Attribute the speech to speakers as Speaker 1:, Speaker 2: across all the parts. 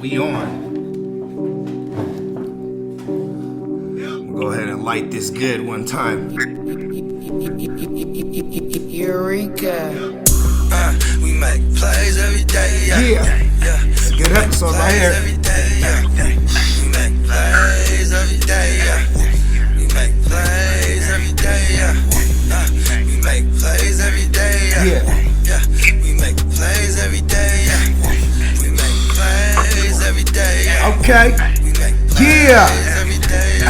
Speaker 1: We on. We'll go ahead and light this good one time.
Speaker 2: Eureka.
Speaker 3: We make plays every day.
Speaker 1: Yeah. It's a good episode right here.
Speaker 3: Every day, we make plays every day. We make plays every day. We make plays every day.
Speaker 1: Yeah.
Speaker 3: We make plays every day. We make plays every day.
Speaker 1: Okay.
Speaker 3: We make plays
Speaker 1: Yeah.
Speaker 3: every day.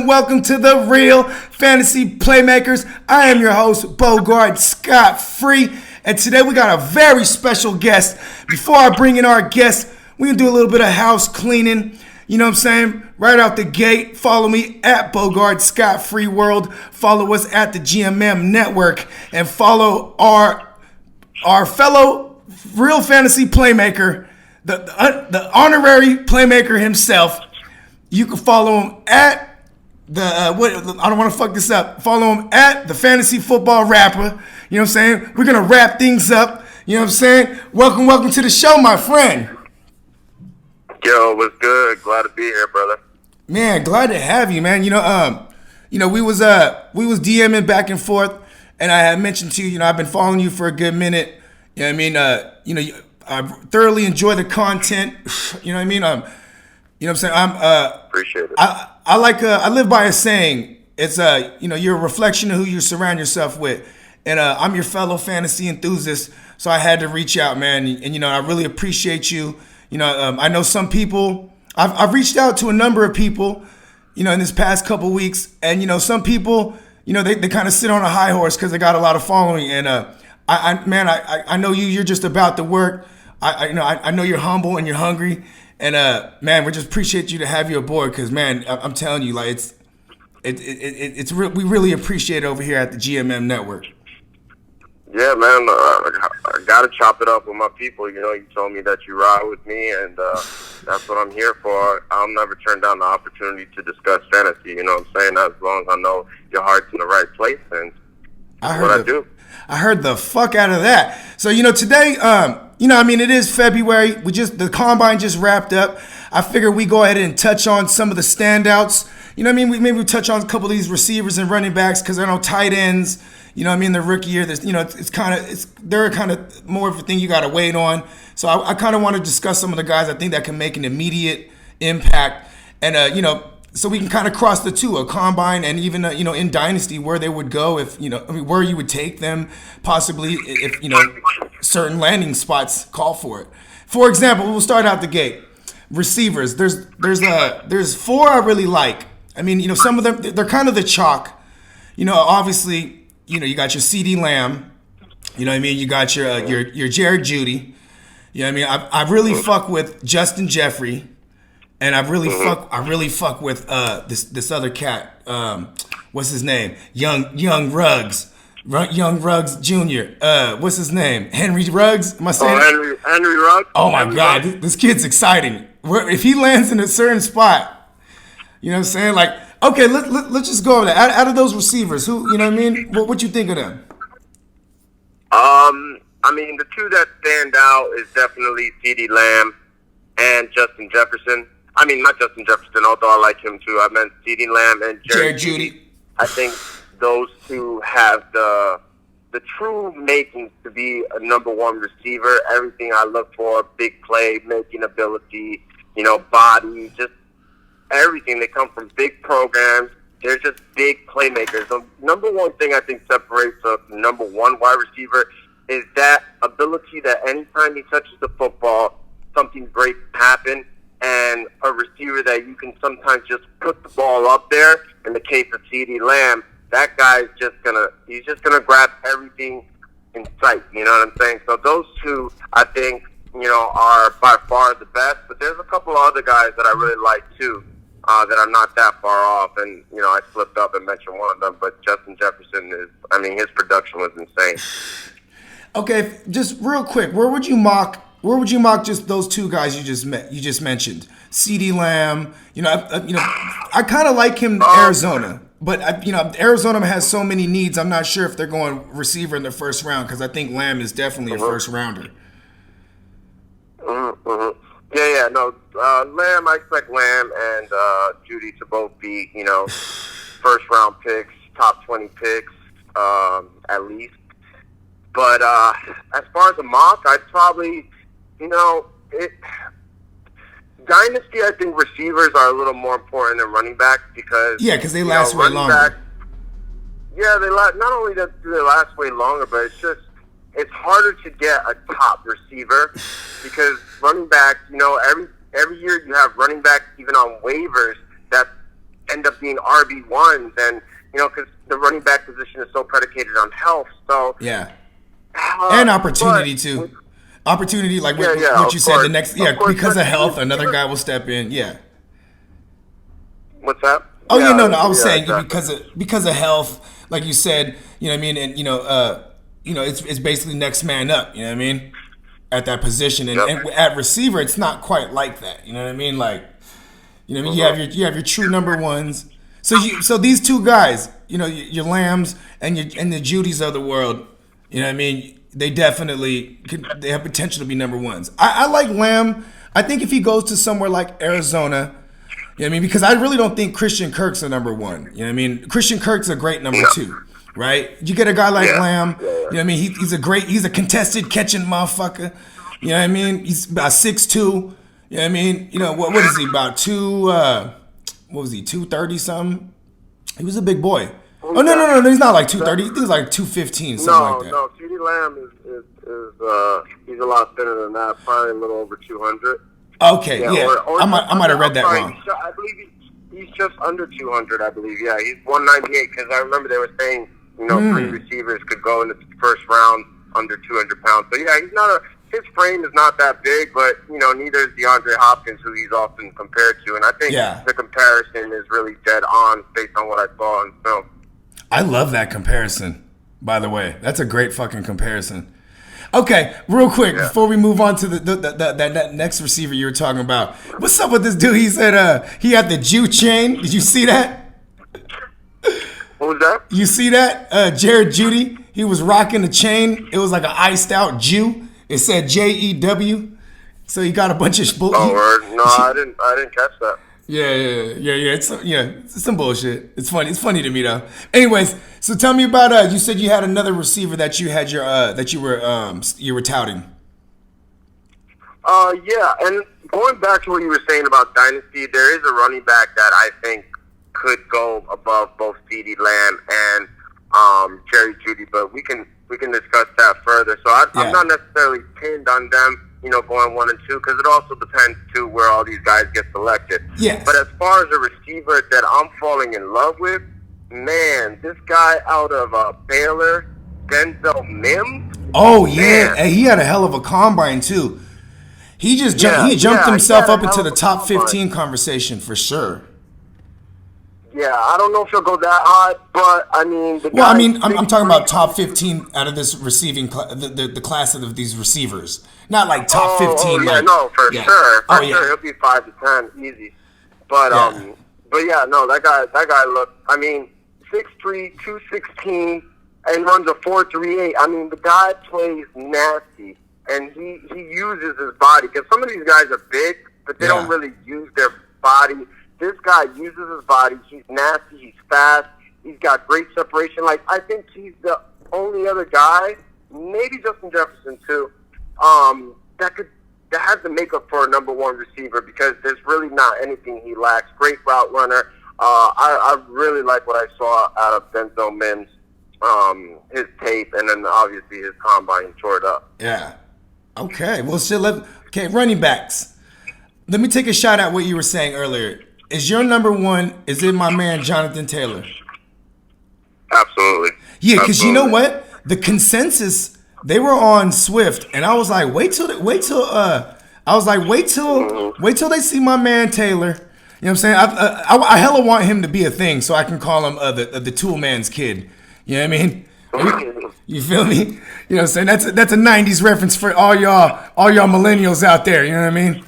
Speaker 1: Welcome to the Real Fantasy Playmakers. I am your host, Bogard, scot-free. And today we got a very special guest. Before I bring in our guest, we're going to do a little bit of house cleaning. You know what I'm saying? Right out the gate, follow me at Bogard Scot-Free World. Follow us at the GMM Network. And follow our fellow Real Fantasy Playmaker, the honorary Playmaker himself. You can follow him at I don't want to fuck this up. Follow him at the Fantasy Football Rapper. You know what I'm saying? We're going to wrap things up. You know what I'm saying? Welcome to the show, my friend.
Speaker 4: Yo, what's good? Glad to be here, brother.
Speaker 1: Man, glad to have you, man. We was DMing back and forth, and I had mentioned to you, I've been following you for a good minute. You know what I mean? I thoroughly enjoy the content. You know what I mean? You know what I'm saying?
Speaker 4: Appreciate it.
Speaker 1: I live by a saying. It's you're a reflection of who you surround yourself with. And I'm your fellow fantasy enthusiast, so I had to reach out, man. And I really appreciate you. I know some people. I've reached out to a number of people, in this past couple weeks, and some people, they kind of sit on a high horse because they got a lot of following. And I know you. You're just about the work. I know you're humble and you're hungry. And man, we just appreciate you to have you aboard because, man, I'm telling you, like we really appreciate it over here at the GMM Network.
Speaker 4: Yeah, man, I got to chop it up with my people. You told me that you ride with me, and that's what I'm here for. I'll never turn down the opportunity to discuss fantasy. You know what I'm saying? As long as I know your heart's in the right place, and that's what I do.
Speaker 1: I heard the fuck out of that. So, today, it is February. The combine just wrapped up. I figured we go ahead and touch on some of the standouts. We touch on a couple of these receivers and running backs because I know tight ends. The rookie year, they're kind of more of a thing you got to wait on. So I kind of want to discuss some of the guys I think that can make an immediate impact, and so we can kind of cross the two, a combine and even in dynasty where they would go if where you would take them possibly if certain landing spots call for it. For example, we'll start out the gate. Receivers, there's four I really like. Some of them they're kind of the chalk. Obviously. You got your CD Lamb, you got your Jared Judy, I really fuck with Justin Jeffrey, and I really fuck with this other cat, what's his name? Young Ruggs Jr. What's his name? Henry Ruggs? Am I saying
Speaker 4: Henry Ruggs?
Speaker 1: Oh my God, this kid's exciting. If he lands in a certain spot, you know what I'm saying? Like, okay, let's just go over that. Out of those receivers, who, what you think of them?
Speaker 4: The two that stand out is definitely CD Lamb and Justin Jefferson. Not Justin Jefferson, although I like him too. I meant CD Lamb and Jared Judy. I think those two have the true makings to be a number one receiver. Everything I look for, big play, making ability, body, just everything. They come from big programs. They're just big playmakers. The number one thing I think separates a number one wide receiver is that ability that anytime he touches the football, something great can happen. And a receiver that you can sometimes just put the ball up there. In the case of CeeDee Lamb, that guy's he's just gonna grab everything in sight. You know what I'm saying? So those two, I think, are by far the best. But there's a couple of other guys that I really like too. That are not that far off, and I slipped up and mentioned one of them, but Justin Jefferson his production was insane.
Speaker 1: Okay, just real quick, where would you mock just those two guys you just mentioned? CeeDee Lamb, I kind of like him in Arizona, but Arizona has so many needs. I'm not sure if they're going receiver in the first round because I think Lamb is definitely a first rounder.
Speaker 4: Mm-hmm. Yeah, no. Lamb, I expect Lamb and Judy to both be, first round picks, top 20 picks, at least. But as far as a mock, I'd probably, Dynasty, I think receivers are a little more important than running backs because
Speaker 1: they last way longer.
Speaker 4: Not only do they last way longer, but it's harder to get a top receiver because running backs, every year you have running backs even on waivers that end up being RB1s, and because the running back position is so predicated on health. So
Speaker 1: and opportunity too. Opportunity, like what you said, the next, because of health, another guy will step in. Yeah.
Speaker 4: What's that?
Speaker 1: Oh, I was saying exactly. because of health, like you said, you know what I mean, and it's basically next man up, you know what I mean, at that position, and at receiver, it's not quite like that, you know what I mean, like, you have your true number ones. So these two guys, your Lambs and the Judys of the world, you know what I mean. They definitely they have potential to be number ones. I like Lamb. I think if he goes to somewhere like Arizona, you know what I mean, because I really don't think Christian Kirk's a number one. You know what I mean? Christian Kirk's a great number two, right? You get a guy like Lamb, you know what I mean? He's a contested catching motherfucker. You know what I mean? He's about 6'2". You know what I mean? What is he, about 230 something? He was a big boy. Oh, no, he's not like 230. He was like 215, something like that.
Speaker 4: No, CeeDee Lamb is he's a lot thinner than that, probably a little over 200.
Speaker 1: Okay, I might have read that wrong.
Speaker 4: I believe he's just under 200, I believe. Yeah, he's 198, because I remember they were saying, three receivers could go in the first round under 200 pounds. So, yeah, his frame is not that big, but, neither is DeAndre Hopkins, who he's often compared to. And I think the comparison is really dead on based on what I saw in film.
Speaker 1: I love that comparison, by the way. That's a great fucking comparison. Okay, real quick, before we move on to that next receiver you were talking about. What's up with this dude? He said he had the Jew chain. Did you see that?
Speaker 4: What was that?
Speaker 1: You see that? Jared Judy, he was rocking the chain. It was like an iced out Jew. It said JEW. So he got a bunch of bull.
Speaker 4: Oh, word. No, I didn't catch that.
Speaker 1: Yeah. It's some bullshit. It's funny. It's funny to me though. Anyways, so tell me about you said you had another receiver that you had you were touting.
Speaker 4: And going back to what you were saying about Dynasty, there is a running back that I think could go above both CeeDee Lamb and Jerry Jeudy, but we can discuss that further. So I'm not necessarily pinned on them, going 1 and 2, because it also depends too where all these guys get selected.
Speaker 1: Yes.
Speaker 4: But as far as a receiver that I'm falling in love with, man, this guy out of Baylor, Denzel Mims.
Speaker 1: Oh yeah, and he had a hell of a combine too. He just jumped himself up into the top 15 conversation for sure.
Speaker 4: Yeah, I don't know if he'll go that high, but I mean,
Speaker 1: I'm talking about top 15 out of this receiving the class of these receivers, not like top 15.
Speaker 4: For sure. For sure, he'll be 5 to 10 easy. But that guy looked. I mean, 6'3", 216, and runs a 4.38. I mean, the guy plays nasty, and he uses his body, because some of these guys are big, but they don't really use their body. This guy uses his body. He's nasty. He's fast. He's got great separation. Like, I think he's the only other guy, maybe Justin Jefferson too, that has the makeup for a number one receiver, because there's really not anything he lacks. Great route runner. I really like what I saw out of Denzel Mims, his tape, and then obviously his combine tore it up.
Speaker 1: Yeah. Okay. Well, running backs. Let me take a shot at what you were saying earlier. Is your number one, is it my man Jonathan Taylor?
Speaker 4: Absolutely.
Speaker 1: Yeah, because you know what? The consensus, they were on Swift, and I was like, wait till they see my man Taylor. You know what I'm saying? I hella want him to be a thing, so I can call him the tool man's kid. You know what I mean? You feel me? You know what I'm saying? That's a 90s reference for all y'all millennials out there. You know what I mean?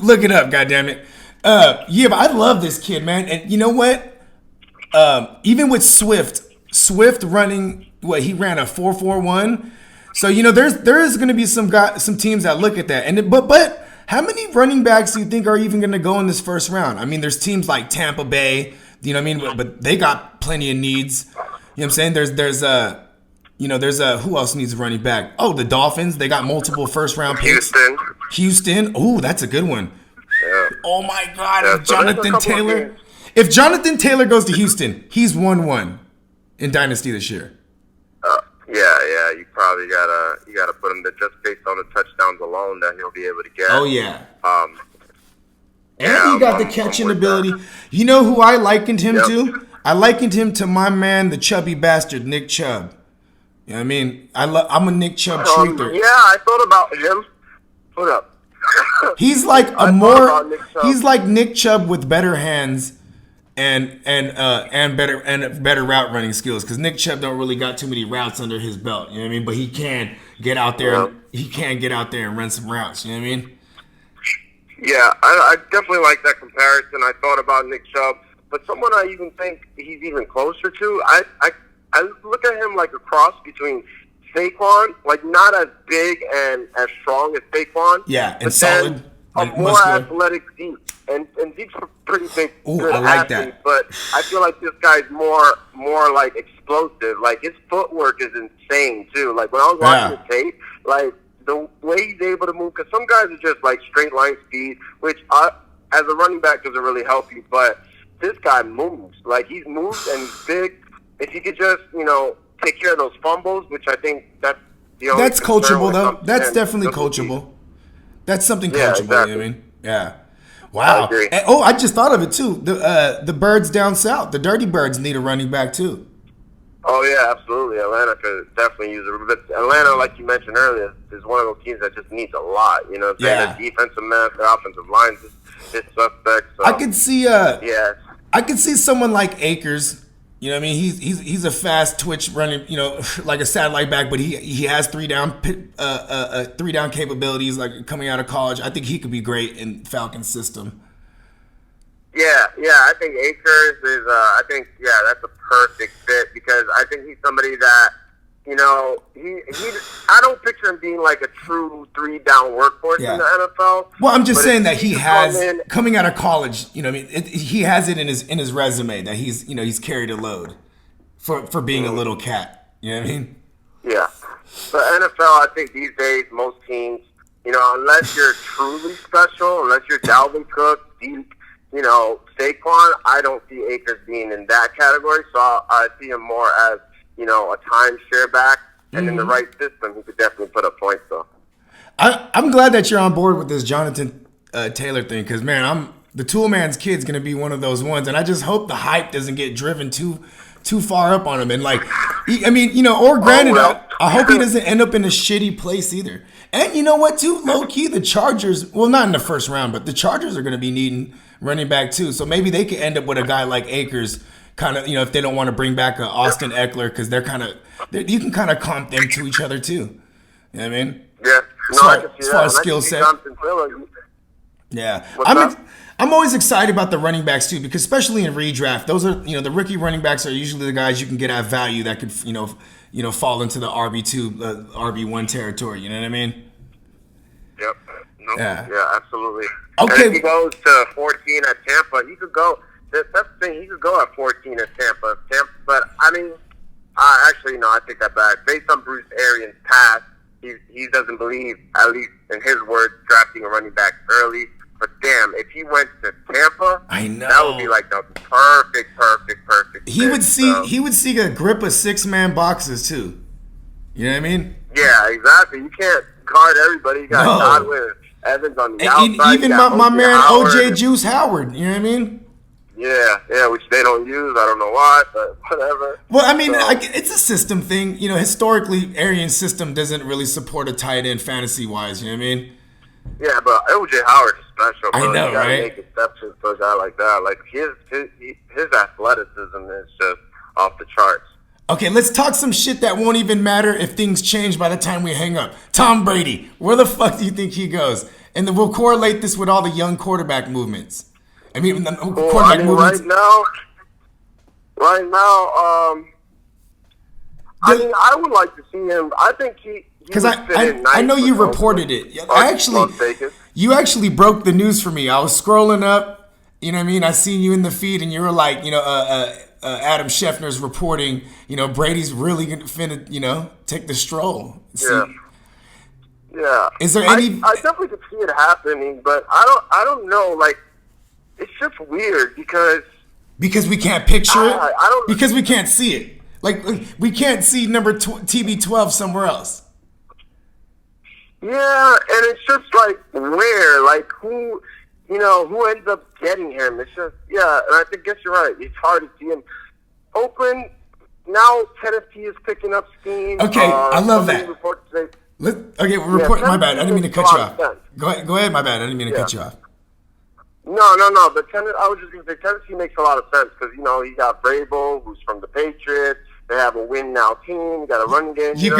Speaker 1: Look it up, goddammit. But I love this kid, man. And you know what? Even with Swift running, he ran a 4.41. So there is going to be some teams that look at that. And but How many running backs do you think are even going to go in this first round? I mean, there's teams like Tampa Bay, you know what I mean? But they got plenty of needs. You know what I'm saying? There's who else needs a running back? Oh, the Dolphins. They got multiple first round picks. Houston. Oh, that's a good one.
Speaker 4: Yeah.
Speaker 1: Oh my God,
Speaker 4: Yeah,
Speaker 1: if Jonathan Taylor. If Jonathan Taylor goes to Houston, he's 1-1 in Dynasty this year.
Speaker 4: Yeah, you probably gotta put him there just based on the touchdowns alone that he'll be able to get.
Speaker 1: Oh yeah.
Speaker 4: Yeah,
Speaker 1: he got the catching ability. You know who I likened him to? I likened him to my man, the chubby bastard, Nick Chubb. You know what I mean? I'm a Nick Chubb truther.
Speaker 4: Yeah, I thought about him. Hold up.
Speaker 1: He's like he's like Nick Chubb with better hands and better route running skills, because Nick Chubb don't really got too many routes under his belt. You know what I mean? But he can get out there.
Speaker 4: Yeah.
Speaker 1: He can get out there and run some routes. You know what I mean?
Speaker 4: Yeah, I definitely like that comparison. I thought about Nick Chubb, but someone I even think he's even closer to, I look at him like a cross between Saquon, like not as big and as strong as Saquon.
Speaker 1: Yeah, and
Speaker 4: but
Speaker 1: solid.
Speaker 4: Then a more
Speaker 1: muscular.
Speaker 4: athletic Zeke. And Zeke's a pretty big,
Speaker 1: Ooh,
Speaker 4: good
Speaker 1: I like
Speaker 4: athlete,
Speaker 1: that.
Speaker 4: but I feel like this guy's more like explosive. Like his footwork is insane too. Like when I was watching the tape, like the way he's able to move, because some guys are just like straight line speed, which as a running back doesn't really help you. But this guy moves. Like he's moved and he's big. If you could just, take care of those fumbles, which I think that's the only
Speaker 1: That's
Speaker 4: concern
Speaker 1: coachable
Speaker 4: when it
Speaker 1: though.
Speaker 4: comes to
Speaker 1: That's
Speaker 4: him.
Speaker 1: definitely
Speaker 4: Double
Speaker 1: coachable. That's something
Speaker 4: Yeah,
Speaker 1: coachable.
Speaker 4: exactly.
Speaker 1: You know what I mean? Yeah. Wow.
Speaker 4: I agree.
Speaker 1: And, I just thought of it too. The birds down south, the Dirty Birds, need a running back too.
Speaker 4: Oh, yeah, absolutely. Atlanta could definitely use it. But Atlanta, like you mentioned earlier, is one of those teams that just needs a lot. You know what I'm saying?
Speaker 1: Yeah.
Speaker 4: Their defensive man, their offensive line is suspect. So,
Speaker 1: I could see
Speaker 4: yeah.
Speaker 1: I could see someone like Akers. You know what I mean? He's a fast twitch running, like a satellite back, but he has three down capabilities, like coming out of college. I think he could be great in Falcons system.
Speaker 4: Yeah, I think Akers is, that's a perfect fit, because I think he's somebody that, I don't picture him being like a true 3-down workforce in the NFL.
Speaker 1: Well, I'm just
Speaker 4: but
Speaker 1: saying
Speaker 4: if
Speaker 1: that he
Speaker 4: can
Speaker 1: has,
Speaker 4: come in-
Speaker 1: coming out of college, you know what I mean? He has it in his resume that he's carried a load for being a little cat. You know what I mean?
Speaker 4: Yeah. The NFL, I think these days, most teams, unless you're truly special, unless you're Dalvin Cook, Zeke, Saquon, I don't see Akers being in that category. So I see him more as, a timeshare back. And in the right system, he could definitely put up points, though.
Speaker 1: I'm glad that you're on board with this Jonathan Taylor thing, because, man, the Tool Man's kid's going to be one of those ones. And I just hope the hype doesn't get driven too far up on him. And, I hope he doesn't end up in a shitty place either. And you know what, too? Low-key, the Chargers, well, not in the first round, but the Chargers are going to be needing running back, too. So maybe they could end up with a guy like Akers, kind of, if they don't want to bring back a Austin Eckler, because you can kind of comp them to each other, too. You know what I mean?
Speaker 4: Yeah.
Speaker 1: As far as skill set. Yeah. I'm always excited about the running backs too, because especially in redraft, those are, the rookie running backs are usually the guys you can get at value that could, fall into the RB2, RB1 territory. You know what I mean?
Speaker 4: Yep. No,
Speaker 1: Yeah.
Speaker 4: Yeah, absolutely.
Speaker 1: Okay.
Speaker 4: And if he goes to 14 at Tampa, he could go. That's the thing. He could go at 14 at Tampa. But I mean, actually, no, I take that back. Based on Bruce Arians' past, he doesn't believe, at least in his words, drafting a running back early. But damn, if he went to Tampa,
Speaker 1: I know
Speaker 4: that would be like the perfect.
Speaker 1: He would
Speaker 4: fit,
Speaker 1: he would see a grip of 6-man boxes too. You know what I mean?
Speaker 4: Yeah, exactly. You can't guard everybody. You got Godwin, Evans on the outside.
Speaker 1: Even my man OJ Juice Howard. You know what I mean?
Speaker 4: Yeah, which they don't use. I don't know why, but whatever.
Speaker 1: Well, I mean, it's a system thing. Historically, Arian's system doesn't really support a tight end fantasy-wise. You know what I mean?
Speaker 4: Yeah, but OJ Howard is special, bro.
Speaker 1: I know,
Speaker 4: you gotta
Speaker 1: right?
Speaker 4: make exceptions for a guy like that. Like, his athleticism is just off the charts.
Speaker 1: Okay, let's talk some shit that won't even matter if things change by the time we hang up. Tom Brady, where the fuck do you think he goes? And then we'll correlate this with all the young quarterback movements. Movements.
Speaker 4: Right now, I would like to see him. I think he
Speaker 1: because I know you reported it. you actually broke the news for me. I was scrolling up, you know what I mean? I seen you in the feed, and you were like, Adam Scheffner's reporting, Brady's really finna, take the stroll.
Speaker 4: Yeah. Yeah.
Speaker 1: Is there any?
Speaker 4: I definitely could see it happening, but I don't know. Like, it's just weird because
Speaker 1: we can't picture it.
Speaker 4: I don't.
Speaker 1: Because we can't see it. Like we can't see number TB12 somewhere else.
Speaker 4: Yeah, and it's just like where, like who ends up getting him? It's just and I guess you're right. It's hard to see him. Oakland now, Tennessee is picking up steam.
Speaker 1: Okay, I love that. My bad. I didn't mean to cut you off. Go ahead. My bad. I didn't mean to cut you off.
Speaker 4: No. But I was just going to say Tennessee makes a lot of sense because, you got Vrabel, who's from the Patriots. They have a win now team. You got a running game.
Speaker 1: You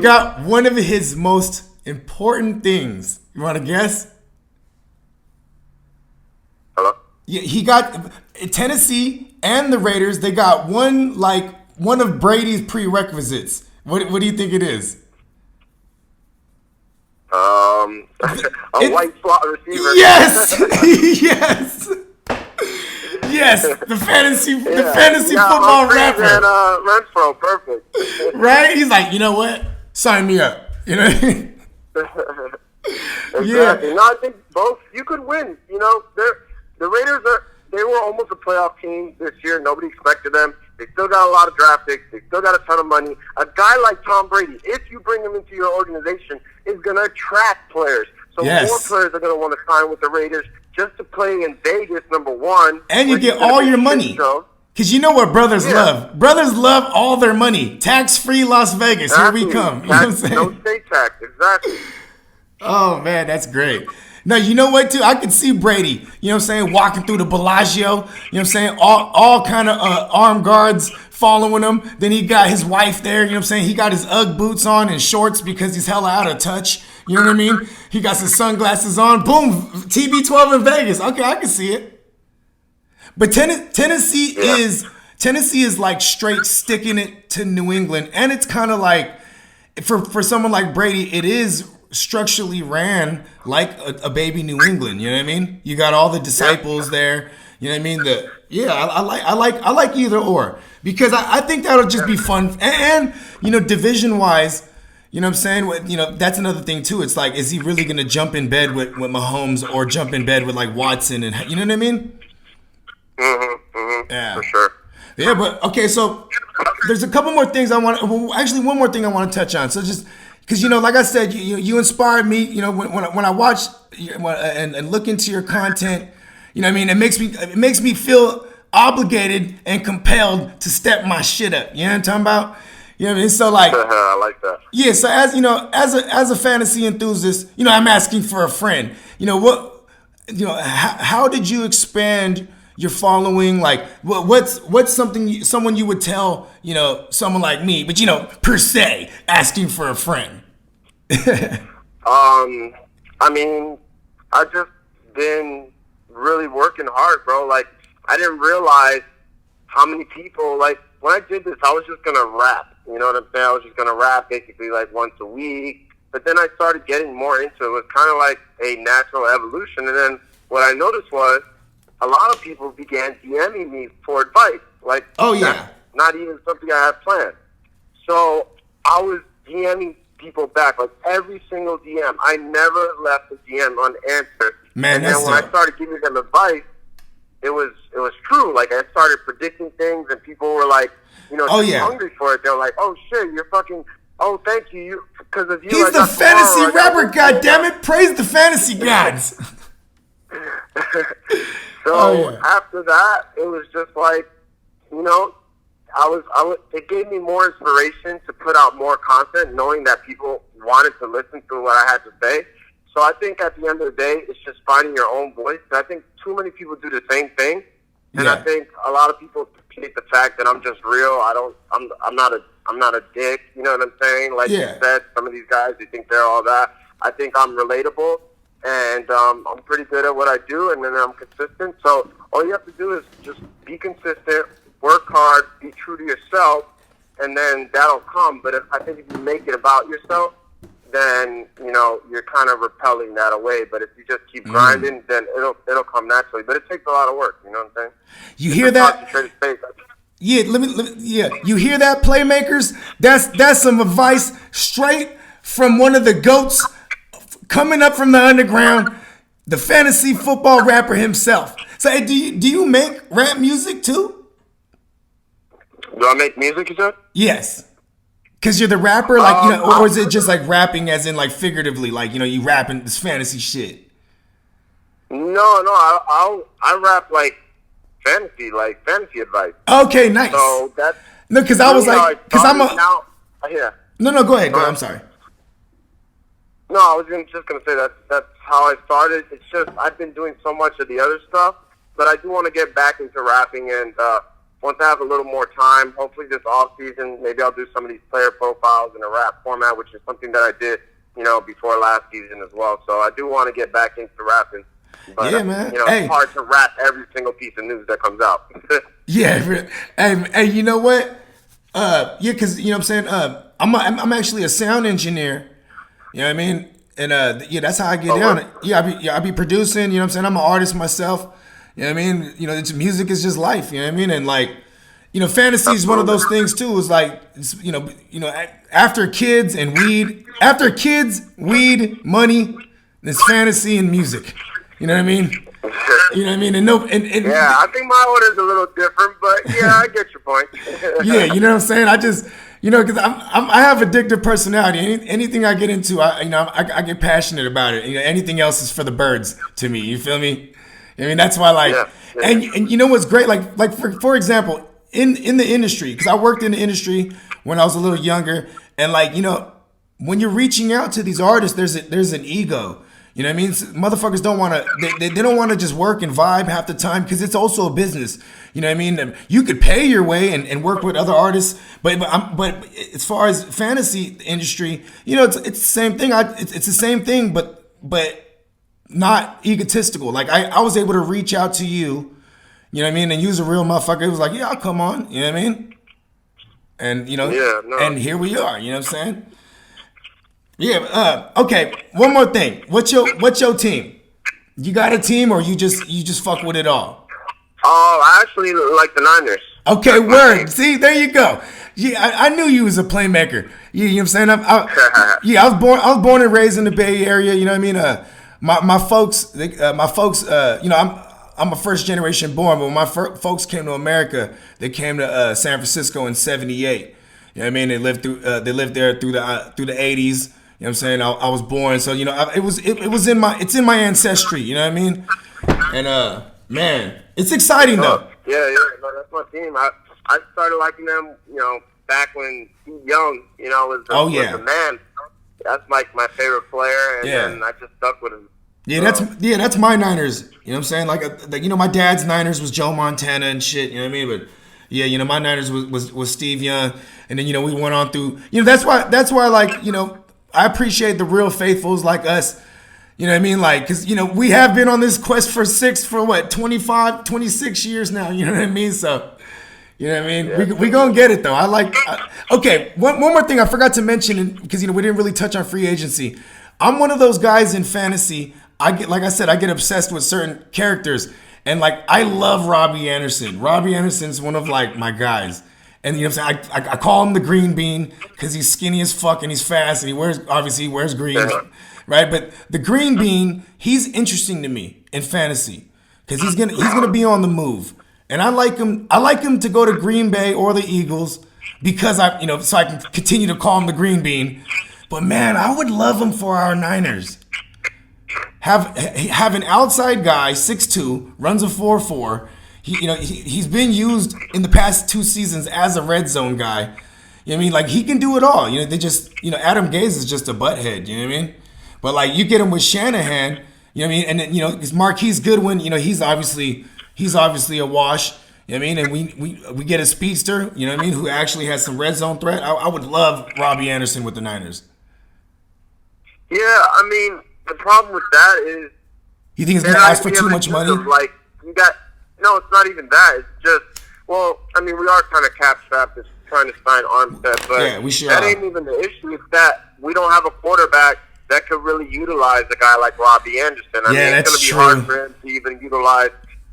Speaker 1: got one of his most important things. You want to guess?
Speaker 4: Hello?
Speaker 1: Yeah, he got Tennessee and the Raiders. They got one of Brady's prerequisites. What do you think it is?
Speaker 4: A white slot receiver.
Speaker 1: Yes, yes. The fantasy football rapper.
Speaker 4: And Renfro, perfect.
Speaker 1: Right? He's like, you know what? Sign me up. You know what I mean?
Speaker 4: Exactly.
Speaker 1: Yeah.
Speaker 4: No, I think both. You could win. The Raiders they were almost a playoff team this year. Nobody expected them. They still got a lot of draft picks. They still got a ton of money. A guy like Tom Brady, if you bring him into your organization, is going to attract players. So more players are going to want to sign with the Raiders just to play in Vegas, number one.
Speaker 1: And you get all your money. Because you know what brothers love. Brothers love all their money. Tax-free Las Vegas.
Speaker 4: Exactly.
Speaker 1: Here we come. You know what I'm saying?
Speaker 4: No state tax. Exactly.
Speaker 1: Oh, man, that's great. Now, you know what, too? I can see Brady, you know what I'm saying, walking through the Bellagio, you know what I'm saying, all kind of armed guards following him. Then he got his wife there, you know what I'm saying. He got his Ugg boots on and shorts because he's hella out of touch, you know what I mean. He got some sunglasses on. Boom, TB12 in Vegas. Okay, I can see it. But Tennessee is like straight sticking it to New England. And it's kind of like, for someone like Brady, it is structurally ran like a baby New England, you know what I mean? You got all the disciples there, you know what I mean? I like either or because I think that'll just be fun and division wise, you know what I'm saying? That's another thing too. It's like, is he really gonna jump in bed with Mahomes or jump in bed with like Watson and you know what I mean?
Speaker 4: Yeah, for sure.
Speaker 1: Yeah, but okay, so there's a couple more things one more thing I want to touch on. So just because like I said, you inspired me. When I watch and look into your content, you know what I mean. It makes me feel obligated and compelled to step my shit up. You know what I'm talking about? You know what I mean? So like,
Speaker 4: I like that.
Speaker 1: Yeah. So as a fantasy enthusiast, I'm asking for a friend. How did you expand your following? Like, what's someone you would tell, someone like me, but per se, asking for a friend?
Speaker 4: I mean, I just been really working hard, bro. Like, I didn't realize how many people, like, when I did this, I was just gonna rap. You know what I'm saying? I was just gonna rap basically like once a week. But then I started getting more into it. It was kind of like a natural evolution. And then what I noticed was a lot of people began DMing me for advice. Like, that's not even something I had planned. So I was DMing people back, like every single DM. I never left a DM unanswered.
Speaker 1: Man,
Speaker 4: and then when I started giving them advice, it was true. Like, I started predicting things, and people were like, hungry for it. They're like, "Oh shit, you're fucking. Oh, thank you. Because of you,
Speaker 1: he's the fantasy rapper. God damn it! Praise the fantasy gods."
Speaker 4: After that, it was just like, it gave me more inspiration to put out more content, knowing that people wanted to listen to what I had to say. So I think at the end of the day, it's just finding your own voice. And I think too many people do the same thing, and I think a lot of people appreciate the fact that I'm just real. I'm not a dick. You know what I'm saying? Like you said, some of these guys, they think they're all that. I think I'm relatable, and I'm pretty good at what I do, and then I'm consistent. So all you have to do is just be consistent, work hard, be true to yourself, and then that'll come. But I think if you make it about yourself, then you're kind of repelling that away. But if you just keep grinding, then it'll come naturally. But it takes a lot of work. You know what I'm saying?
Speaker 1: You hear that? Yeah, you hear that, Playmakers? That's some advice straight from one of the GOATs coming up from the underground, the fantasy football rapper himself. So, hey, do you make rap music too?
Speaker 4: Do I make music, you said?
Speaker 1: Yes. Because you're the rapper, or is it just like rapping as in like figuratively, like, you rapping this fantasy shit?
Speaker 4: No, I rap like fantasy advice.
Speaker 1: Okay, nice.
Speaker 4: So that's
Speaker 1: because I was like, because I'm a
Speaker 4: now. Yeah.
Speaker 1: No, go ahead. I'm sorry.
Speaker 4: No, I was just gonna say that's how I started. It's just I've been doing so much of the other stuff, but I do want to get back into rapping. And once I have a little more time, hopefully this off season, maybe I'll do some of these player profiles in a rap format, which is something that I did, before last season as well. So I do want to get back into rapping. But,
Speaker 1: yeah, man.
Speaker 4: It's hard to rap every single piece of news that comes out.
Speaker 1: Yeah. Hey, you know what? Because you know what I'm saying. I'm actually a sound engineer. You know what I mean? And that's how I get down.
Speaker 4: Right.
Speaker 1: I be producing. You know what I'm saying? I'm an artist myself. You know what I mean? It's music is just life. You know what I mean? And like, fantasy is one of those things too. It's like, after kids, weed, money, it's fantasy and music. You know what I mean? You know what I mean? And
Speaker 4: yeah, I think my order is a little different, but yeah, I get your point.
Speaker 1: Yeah, you know what I'm saying? I just, because I have addictive personality. Anything I get into, I get passionate about it. Anything else is for the birds to me. You feel me? I mean, that's why, like, yeah. And you know what's great? Like for example, in the industry, because I worked in the industry when I was a little younger, and like, when you're reaching out to these artists, there's an ego. You know what I mean? Motherfuckers don't want to, they don't want to just work and vibe half the time because it's also a business. You know what I mean? You could pay your way and work with other artists, but as far as fantasy industry, it's the same thing. It's the same thing, but not egotistical. Like I was able to reach out to you, you know what I mean? And use a real motherfucker. It was like, yeah, I'll come on. You know what I mean? And, and here we are, you know what I'm saying? Yeah. Okay. One more thing. What's your team? You got a team, or you just fuck with it all?
Speaker 4: Oh, I actually like the Niners.
Speaker 1: Okay. Word. See, there you go. Yeah, I knew you was a playmaker. You know what I'm saying? I was born and raised in the Bay Area. You know what I mean? My folks. I'm a first generation born, but when my folks came to America, they came to San Francisco in '78. You know what I mean? They lived there through the '80s. You know what I'm saying? I was born, so it's in my ancestry. You know what I mean? And man, it's exciting though.
Speaker 4: Yeah, no, that's my team. I started liking them, back when Steve Young, was a man. That's like my favorite player, and then I just stuck with him.
Speaker 1: Yeah, that's my Niners. You know what I'm saying? Like my dad's Niners was Joe Montana and shit. You know what I mean? But yeah, my Niners was Steve Young, and then we went on through. That's why like I appreciate the real faithfuls like us. You know what I mean? Like, because, we have been on this quest for 25, 26 years now. You know what I mean? So, you know what I mean? Yeah. We going to get it, though. Okay, one more thing I forgot to mention, because, we didn't really touch on free agency. I'm one of those guys in fantasy. I get obsessed with certain characters. And, like, I love Robbie Anderson. Robbie Anderson's one of, like, my guys. And you know what I'm saying? I call him the green bean because he's skinny as fuck and he's fast and he wears green, right? But the green bean, he's interesting to me in fantasy because he's gonna be on the move, and I like him to go to Green Bay or the Eagles because so I can continue to call him the green bean. But man, I would love him for our Niners. Have an outside guy, 6'2", runs a 4.4. He's been used in the past 2 seasons as a red zone guy. You know what I mean? Like, he can do it all. They just, Adam Gase is just a butthead. You know what I mean? But, like, you get him with Shanahan, you know what I mean? And then, because Marquise Goodwin, he's obviously a wash. You know what I mean? And we get a speedster, you know what I mean, who actually has some red zone threat. I would love Robbie Anderson with the Niners.
Speaker 4: Yeah, I mean, the problem with that is...
Speaker 1: You think he's going to ask for too much money?
Speaker 4: No, it's not even that. It's just, we are kind of cap-strapped trying to sign Armstead, but
Speaker 1: yeah, we sure
Speaker 4: that
Speaker 1: are.
Speaker 4: ain't even the issue. It's that we don't have a quarterback that could really utilize a guy like Robbie Anderson. I mean, it's going to be hard for him to even utilize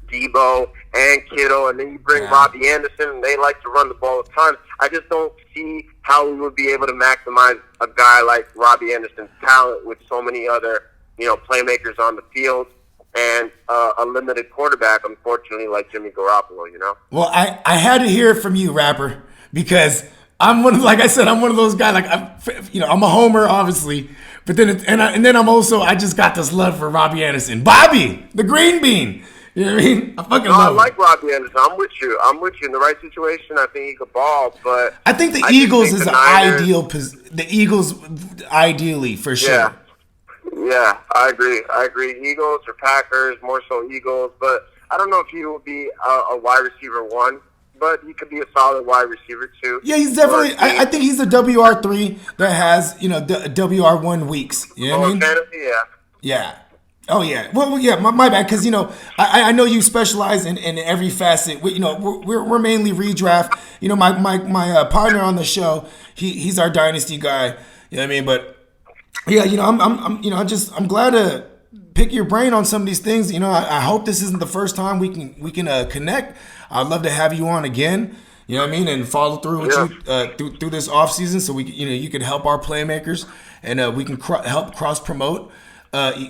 Speaker 4: Debo and Kittle, and then you bring Robbie Anderson, and they like to run the ball a ton. I just don't see how we would be able to maximize a guy like Robbie Anderson's talent with so many other, playmakers on the field and a limited quarterback, unfortunately, like Jimmy Garoppolo,
Speaker 1: Well, I had to hear it from you, Rapper, because I'm like I said, I'm one of those guys. Like I'm a homer, obviously, but then I just got this love for Robbie Anderson, Bobby, the green bean. You know what I mean? I fucking love him.
Speaker 4: I like Robbie Anderson. I'm with you. In the right situation. I think he could ball, but
Speaker 1: I think the Eagles is the ideal. The Eagles, ideally, for sure.
Speaker 4: Yeah, I agree. Eagles or Packers, more so Eagles, but I don't know if he will be a wide receiver one, but he could be a solid wide receiver two.
Speaker 1: Yeah, he's definitely. I think he's a WR3 that has WR1 weeks. You know what I mean?
Speaker 4: Fantasy,
Speaker 1: yeah. Oh yeah. Well, yeah. My bad, because I know you specialize in every facet. We're mainly redraft. My partner on the show, he's our dynasty guy. You know what I mean? But yeah, I'm glad to pick your brain on some of these things. I hope this isn't the first time we can connect. I'd love to have you on again. You know what I mean? And follow through with you through this off season, so you can help our playmakers, and we can help cross promote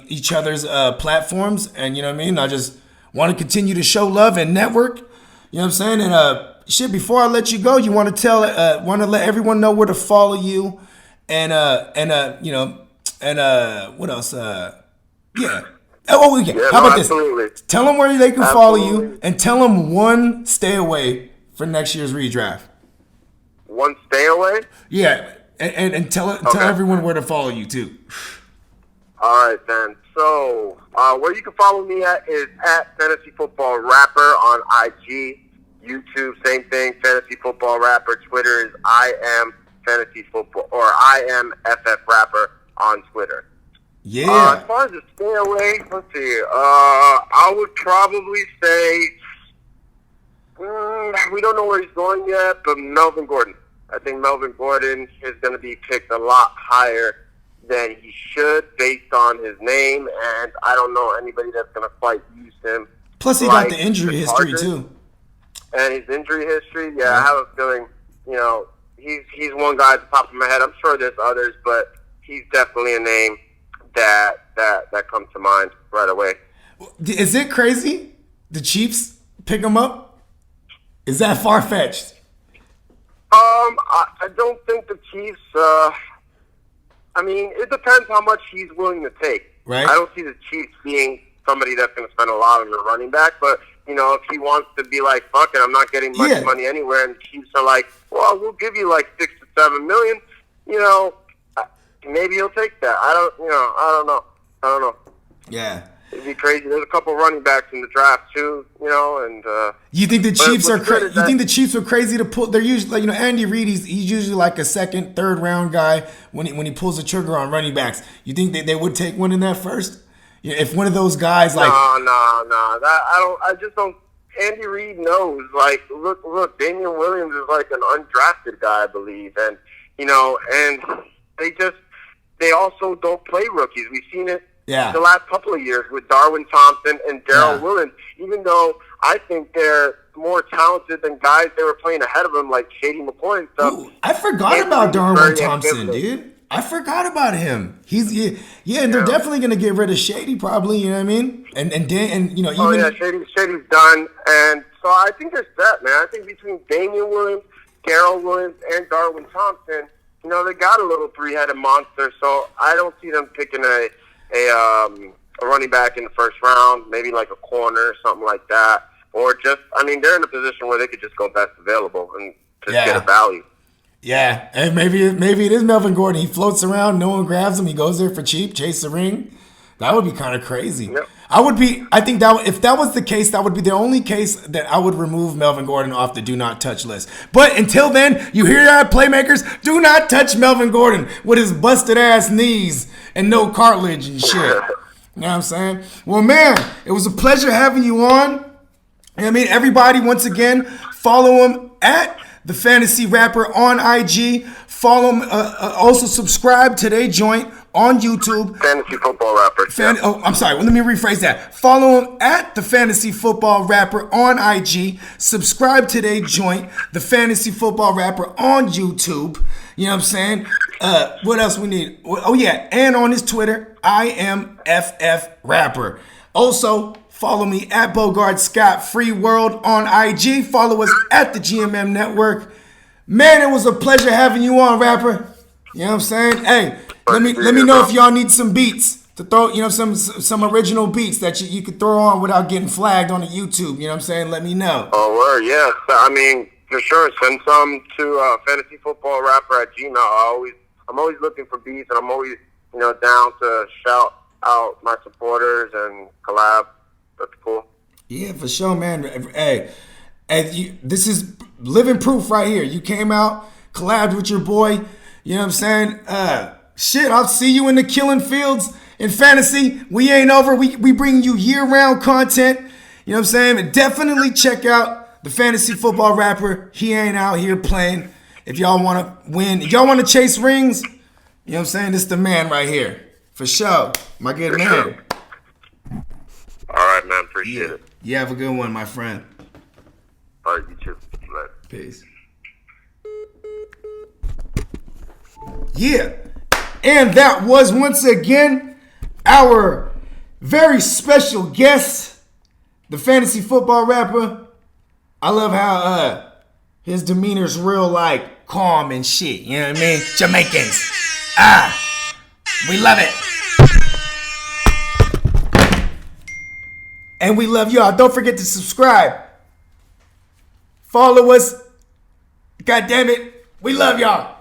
Speaker 1: each other's platforms. And you know what I mean? I just want to continue to show love and network. You know what I'm saying? And before I let you go, you want to let everyone know where to follow you, and what else? Yeah. Oh, yeah. How about this? Tell them where they can follow you, and tell them one stay away for next year's redraft.
Speaker 4: One stay away?
Speaker 1: Yeah, and tell everyone where to follow you too.
Speaker 4: All right, then. So, where you can follow me at is at Fantasy Football Rapper on IG, YouTube, same thing, Fantasy Football Rapper. Twitter is I am Fantasy Football, or I am FF Rapper on Twitter.
Speaker 1: Yeah.
Speaker 4: As far as the stay away, let's see. I would probably say we don't know where he's going yet, but Melvin Gordon. I think Melvin Gordon is going to be picked a lot higher than he should based on his name, and I don't know anybody that's going to quite use him.
Speaker 1: Plus, he got the injury history too.
Speaker 4: And his injury history, I have a feeling, he's one guy at the top of my head. I'm sure there's others, but he's definitely a name that comes to mind right away.
Speaker 1: Is it crazy? The Chiefs pick him up? Is that far fetched?
Speaker 4: I don't think the Chiefs. It depends how much he's willing to take.
Speaker 1: Right.
Speaker 4: I don't see the Chiefs being somebody that's going to spend a lot on the running back, but if he wants to be like, fuck it, I'm not getting much money anywhere, and the Chiefs are like, well, we'll give you like $6 to $7 million. Maybe he'll take that. I don't know.
Speaker 1: Yeah.
Speaker 4: It'd be crazy. There's a couple running backs in the draft too, and
Speaker 1: you think the Chiefs are crazy? You think the Chiefs were crazy to pull? They're usually, Andy Reid. He's usually like a second, third round guy when he pulls the trigger on running backs. You think they would take one in that first? If one of those guys like
Speaker 4: no. I just don't. Andy Reid knows. Like, look, Damian Williams is like an undrafted guy, I believe, and and they also don't play rookies. We've seen it.
Speaker 1: Yeah.
Speaker 4: The last couple of years with Darwin Thompson and Darrell Williams, even though I think they're more talented than guys they were playing ahead of them, like Shady McCoy and stuff.
Speaker 1: Ooh, I forgot about Darwin Thompson, dude. I forgot about him. And they're definitely gonna get rid of Shady, probably. You know what I mean? And
Speaker 4: Shady's done, and so I think there's that, man. I think between Damian Williams, Darrell Williams, and Darwin Thompson, they got a little three-headed monster. So I don't see them picking a running back in the first round, maybe like a corner or something like that. Or just, they're in a position where they could just go best available and just get a value. Yeah,
Speaker 1: and maybe it is Melvin Gordon. He floats around, no one grabs him. He goes there for cheap, chase the ring. That would be kind of crazy. Yep. I think if that was the case, that would be the only case that I would remove Melvin Gordon off the do not touch list. But until then, you hear that, Playmakers? Do not touch Melvin Gordon with his busted ass knees and no cartilage and shit. You know what I'm saying? Well, man, it was a pleasure having you on. Everybody, once again, follow him at the Fantasy Rapper on IG. Follow him. Also subscribe to their joint on YouTube.
Speaker 4: Fantasy Football Rapper.
Speaker 1: I'm sorry. Well, let me rephrase that. Follow him at the Fantasy Football Rapper on IG. Subscribe to their joint, the Fantasy Football Rapper on YouTube. You know what I'm saying? What else we need? Oh yeah, and on his Twitter, I am FF Rapper. Also, follow me at Bogard Scott Free World on IG. Follow us at the GMM Network. Man, it was a pleasure having you on, Rapper. You know what I'm saying? Hey, let me know if y'all need some beats to throw, you know, some original beats that you could throw on without getting flagged on the YouTube. You know what I'm saying? Let me know.
Speaker 4: Oh, word, yeah. I mean, for sure, send some to Fantasy Football Rapper at Gmail. I'm always looking for beats, and I'm always, you know, down to shout out my supporters and collab. That's cool. Yeah,
Speaker 1: for sure, man. Hey, this is living proof right here. You came out, collabed with your boy. You know what I'm saying? Shit, I'll see you in the killing fields in fantasy. We ain't over. We bring you year-round content. You know what I'm saying? And definitely check out the Fantasy Football Rapper. He ain't out here playing. If y'all want to win, if y'all want to chase rings, you know what I'm saying? This is the man right here. For sure. My good man.
Speaker 4: Sure. All right, man. Appreciate it.
Speaker 1: You have a good one, my friend.
Speaker 4: All right, you too. Later.
Speaker 1: Peace. Yeah. And that was once again our very special guest, the Fantasy Football Rapper. I love how his demeanor's real like calm and shit. You know what I mean? Jamaicans. We love it. And we love y'all. Don't forget to subscribe. Follow us. God damn it. We love y'all.